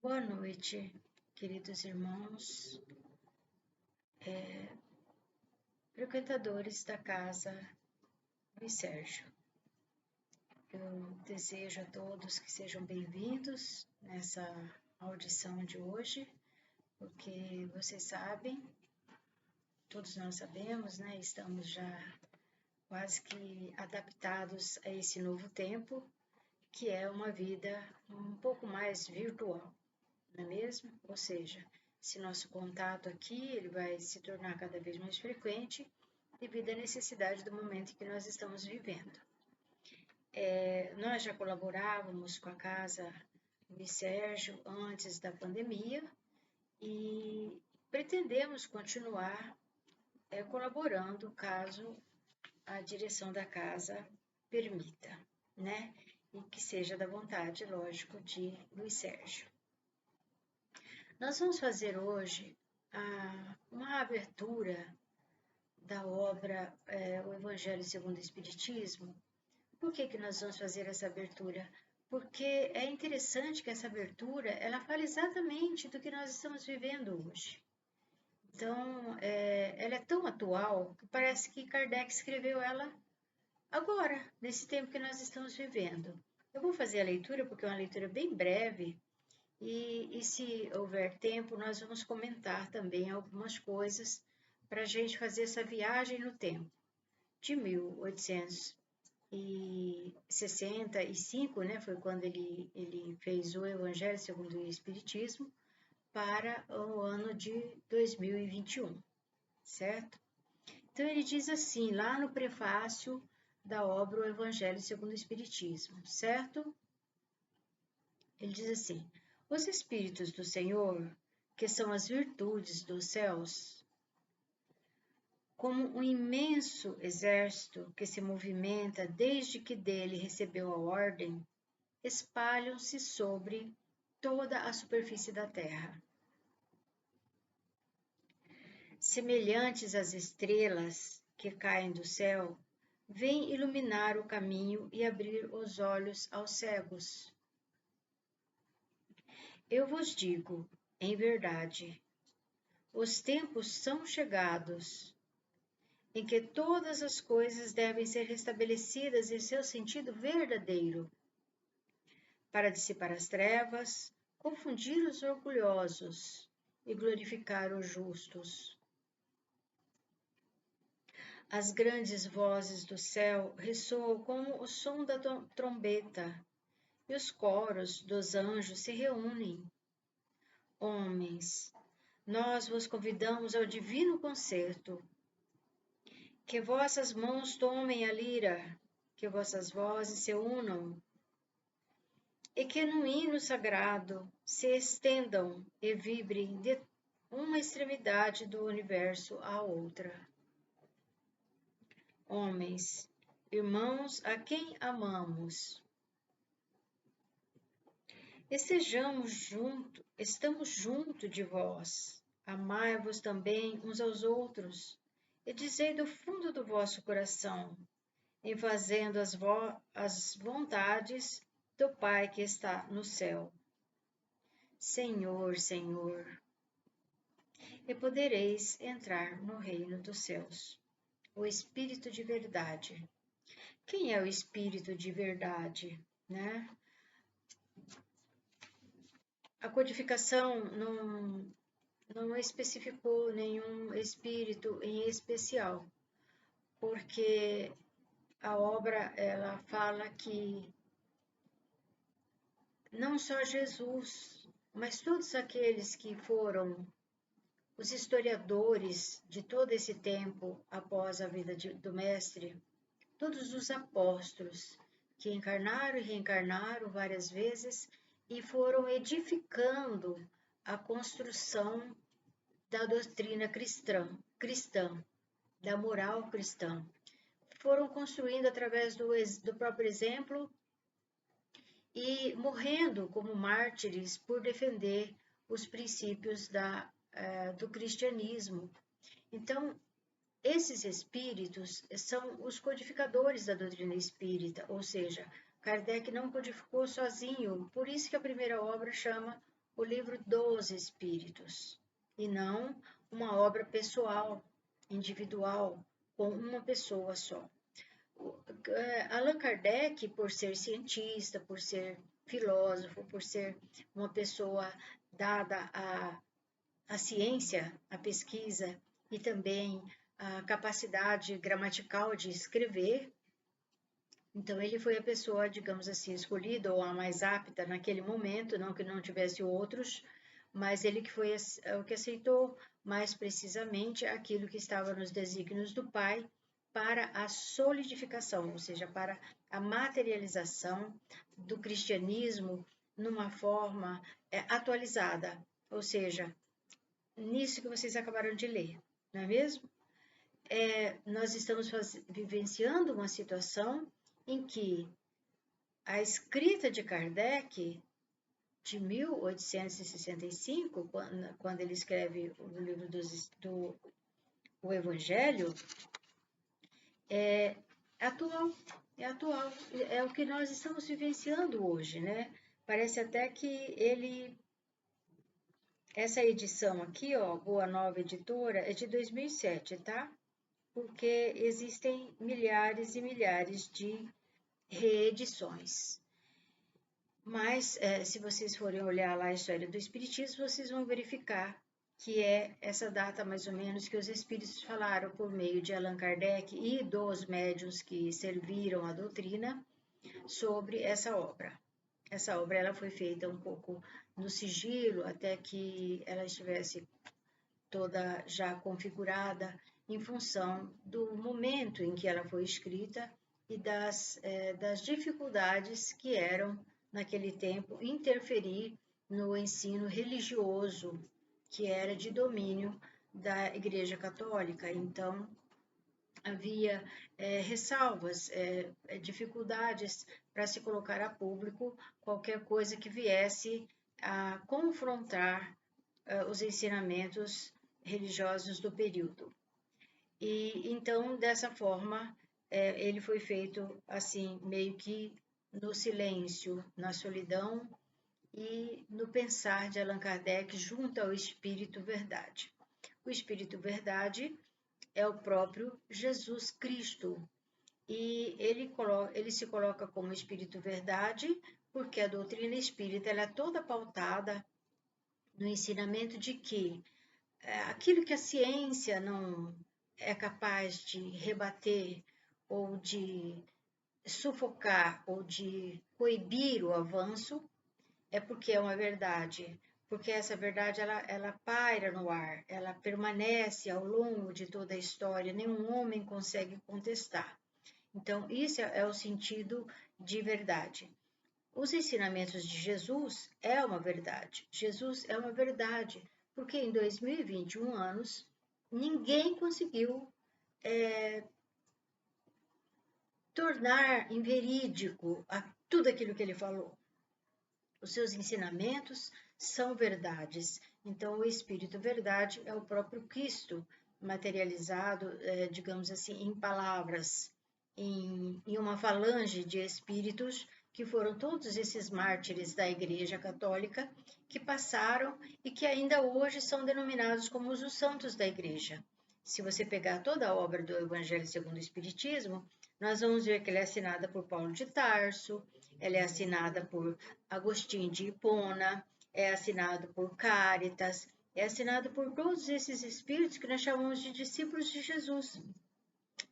Boa noite, queridos irmãos, frequentadores da casa Luiz Sérgio. Eu desejo a todos que sejam bem-vindos nessa audição de hoje, porque vocês sabem, todos nós sabemos, né? Estamos já quase que adaptados a esse novo tempo, que é uma vida um pouco mais virtual, não é mesmo? Ou seja, esse nosso contato aqui ele vai se tornar cada vez mais frequente devido à necessidade do momento em que nós estamos vivendo. Nós já colaborávamos com a Casa Luiz Sérgio antes da pandemia e pretendemos continuar colaborando caso a direção da casa permita, né? E que seja da vontade, lógico, de Luiz Sérgio. Nós vamos fazer hoje uma abertura da obra O Evangelho segundo o Espiritismo. Por que nós vamos fazer essa abertura? Porque é interessante que essa abertura ela fala exatamente do que nós estamos vivendo hoje. Então, ela é tão atual que parece que Kardec escreveu ela agora, nesse tempo que nós estamos vivendo. Eu vou fazer a leitura porque é uma leitura bem breve e se houver tempo, nós vamos comentar também algumas coisas para a gente fazer essa viagem no tempo, de 1865, né, foi quando ele fez o Evangelho segundo o Espiritismo, para o ano de 2021, certo? Então ele diz assim, lá no prefácio da obra O Evangelho segundo o Espiritismo, certo? Ele diz assim: os Espíritos do Senhor, que são as virtudes dos céus, como um imenso exército que se movimenta desde que dele recebeu a ordem, espalham-se sobre toda a superfície da terra. Semelhantes às estrelas que caem do céu, vêm iluminar o caminho e abrir os olhos aos cegos. Eu vos digo, em verdade, os tempos são chegados em que todas as coisas devem ser restabelecidas em seu sentido verdadeiro, para dissipar as trevas, confundir os orgulhosos e glorificar os justos. As grandes vozes do céu ressoam como o som da trombeta, e os coros dos anjos se reúnem. Homens, nós vos convidamos ao divino concerto. Que vossas mãos tomem a lira, que vossas vozes se unam, e que no hino sagrado se estendam e vibrem de uma extremidade do universo à outra. Homens, irmãos a quem amamos, estamos junto de vós, amai-vos também uns aos outros, e dizei do fundo do vosso coração, em fazendo as vontades do Pai que está no céu. Senhor, Senhor, e podereis entrar no reino dos céus. O Espírito de verdade. Quem é o Espírito de verdade, né? A codificação não especificou nenhum espírito em especial, porque a obra ela fala que não só Jesus, mas todos aqueles que foram os historiadores de todo esse tempo após a vida do Mestre, todos os apóstolos que encarnaram e reencarnaram várias vezes e foram edificando a construção da doutrina cristã, da moral cristã. Foram construindo através do próprio exemplo e morrendo como mártires por defender os princípios do cristianismo. Então, esses espíritos são os codificadores da doutrina espírita, ou seja, Kardec não codificou sozinho, por isso que a primeira obra chama o livro dos Espíritos, e não uma obra pessoal, individual, com uma pessoa só. Allan Kardec, por ser cientista, por ser filósofo, por ser uma pessoa dada à ciência, à pesquisa e também a capacidade gramatical de escrever, então ele foi a pessoa, digamos assim, escolhida ou a mais apta naquele momento, não que não tivesse outros, mas ele que foi o que aceitou mais precisamente aquilo que estava nos desígnios do Pai para a solidificação, ou seja, para a materialização do cristianismo numa forma atualizada, ou seja, nisso que vocês acabaram de ler, não é mesmo? Nós estamos vivenciando uma situação em que a escrita de Kardec, de 1865, quando ele escreve o livro do Evangelho, é atual, é o que nós estamos vivenciando hoje, né? Parece até que essa edição aqui, ó, Boa Nova Editora, é de 2007, tá? Porque existem milhares e milhares de reedições. Mas, se vocês forem olhar lá a história do Espiritismo, vocês vão verificar que é essa data mais ou menos que os Espíritos falaram por meio de Allan Kardec e dos médiuns que serviram a doutrina sobre essa obra. Essa obra ela foi feita um pouco no sigilo até que ela estivesse toda já configurada em função do momento em que ela foi escrita e das dificuldades que eram, naquele tempo, interferir no ensino religioso, que era de domínio da Igreja Católica. Então, havia ressalvas, dificuldades para se colocar a público qualquer coisa que viesse a confrontar os ensinamentos religiosos do período. E então, dessa forma, ele foi feito assim, meio que no silêncio, na solidão e no pensar de Allan Kardec junto ao Espírito Verdade. O Espírito Verdade é o próprio Jesus Cristo. E ele se coloca como Espírito Verdade porque a doutrina espírita ela é toda pautada no ensinamento de que aquilo que a ciência não é capaz de rebater ou de sufocar ou de coibir o avanço, é porque é uma verdade, porque essa verdade ela paira no ar, ela permanece ao longo de toda a história, nenhum homem consegue contestar. Então, isso é o sentido de verdade. Os ensinamentos de Jesus é uma verdade. Jesus é uma verdade, porque em 2021 anos, ninguém conseguiu tornar inverídico tudo aquilo que ele falou. Os seus ensinamentos são verdades. Então, o Espírito Verdade é o próprio Cristo materializado, digamos assim, em palavras, em uma falange de espíritos que foram todos esses mártires da Igreja Católica que passaram e que ainda hoje são denominados como os santos da Igreja. Se você pegar toda a obra do Evangelho segundo o Espiritismo, nós vamos ver que ela é assinada por Paulo de Tarso, ela é assinada por Agostinho de Hipona, é assinado por Cáritas, é assinado por todos esses espíritos que nós chamamos de discípulos de Jesus,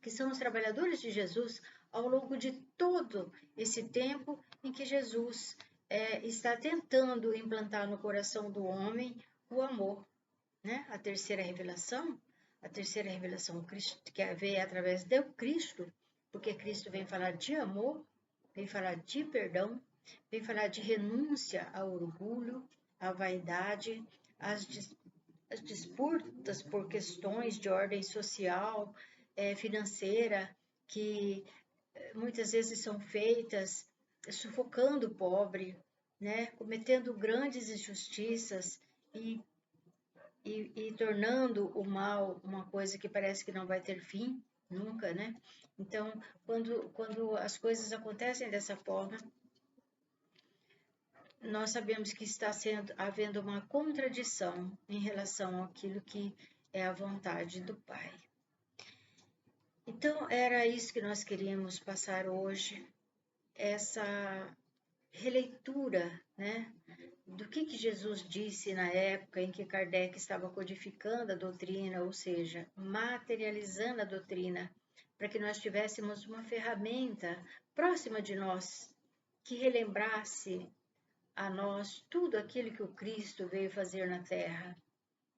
que são os trabalhadores de Jesus ao longo de todo esse tempo em que Jesus está tentando implantar no coração do homem o amor, né? A terceira revelação que veio através do Cristo, porque Cristo vem falar de amor, vem falar de perdão, vem falar de renúncia ao orgulho, à vaidade, às disputas por questões de ordem social, financeira, que muitas vezes são feitas sufocando o pobre, né? Cometendo grandes injustiças e tornando o mal uma coisa que parece que não vai ter fim, nunca, né? Então, quando as coisas acontecem dessa forma, nós sabemos que está havendo uma contradição em relação àquilo que é a vontade do Pai. Então, era isso que nós queríamos passar hoje, essa releitura, né, do que Jesus disse na época em que Kardec estava codificando a doutrina, ou seja, materializando a doutrina, para que nós tivéssemos uma ferramenta próxima de nós, que relembrasse a nós tudo aquilo que o Cristo veio fazer na Terra,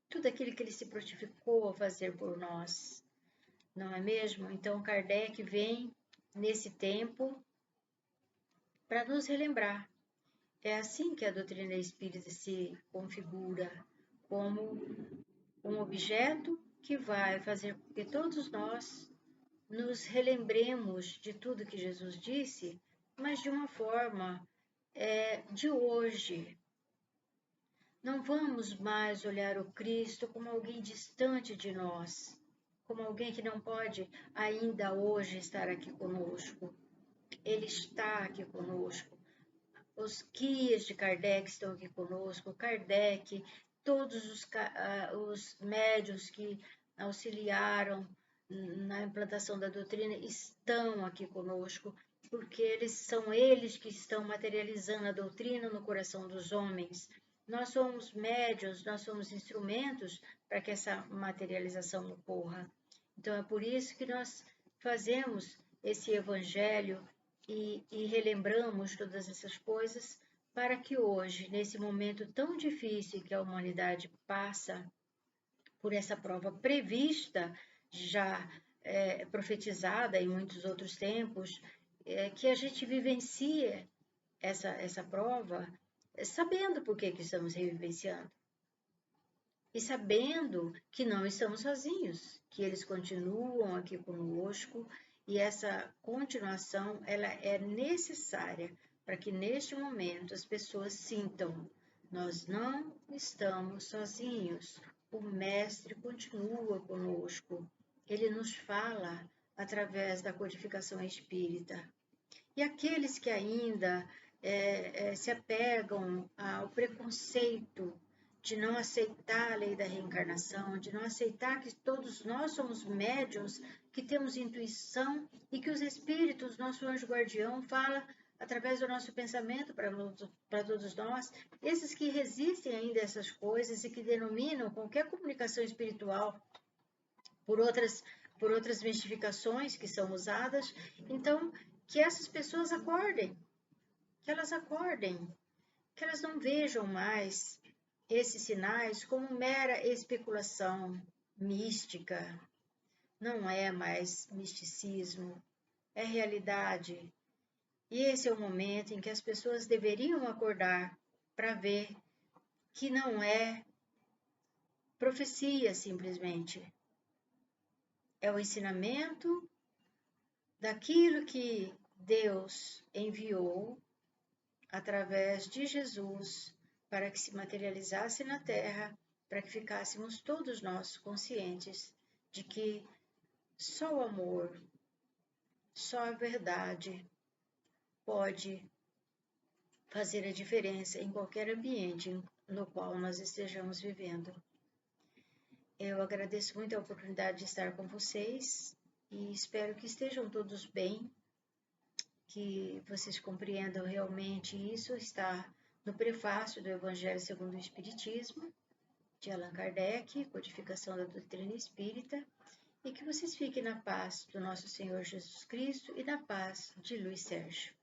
tudo aquilo que ele se prontificou a fazer por nós, não é mesmo? Então, Kardec vem nesse tempo para nos relembrar. É assim que a doutrina espírita se configura, como um objeto que vai fazer com que todos nós nos relembremos de tudo que Jesus disse, mas de uma forma de hoje. Não vamos mais olhar o Cristo como alguém distante de nós, como alguém que não pode ainda hoje estar aqui conosco. Ele está aqui conosco. Os guias de Kardec estão aqui conosco, Kardec, todos os médiuns que auxiliaram na implantação da doutrina estão aqui conosco, porque são eles que estão materializando a doutrina no coração dos homens. Nós somos médiuns, nós somos instrumentos para que essa materialização ocorra. Então, é por isso que nós fazemos esse evangelho e relembramos todas essas coisas para que hoje, nesse momento tão difícil que a humanidade passa por essa prova prevista, já profetizada em muitos outros tempos, que a gente vivencie essa prova sabendo por que estamos revivenciando. E sabendo que não estamos sozinhos, que eles continuam aqui conosco e essa continuação ela é necessária para que neste momento as pessoas sintam: nós não estamos sozinhos, o Mestre continua conosco, ele nos fala através da codificação espírita. E aqueles que ainda se apegam ao preconceito de não aceitar a lei da reencarnação, de não aceitar que todos nós somos médiuns, que temos intuição e que os espíritos, nosso anjo guardião, fala através do nosso pensamento para todos nós, esses que resistem ainda a essas coisas e que denominam qualquer comunicação espiritual por outras mistificações que são usadas, então que essas pessoas acordem, que elas acordem, que elas não vejam mais esses sinais como mera especulação mística. Não é mais misticismo, é realidade. E esse é o momento em que as pessoas deveriam acordar para ver que não é profecia simplesmente. É o ensinamento daquilo que Deus enviou através de Jesus para que se materializasse na Terra, para que ficássemos todos nós conscientes de que só o amor, só a verdade pode fazer a diferença em qualquer ambiente no qual nós estejamos vivendo. Eu agradeço muito a oportunidade de estar com vocês e espero que estejam todos bem, que vocês compreendam realmente isso. Está no prefácio do Evangelho segundo o Espiritismo, de Allan Kardec, codificação da doutrina espírita, e que vocês fiquem na paz do nosso Senhor Jesus Cristo e na paz de Luiz Sérgio.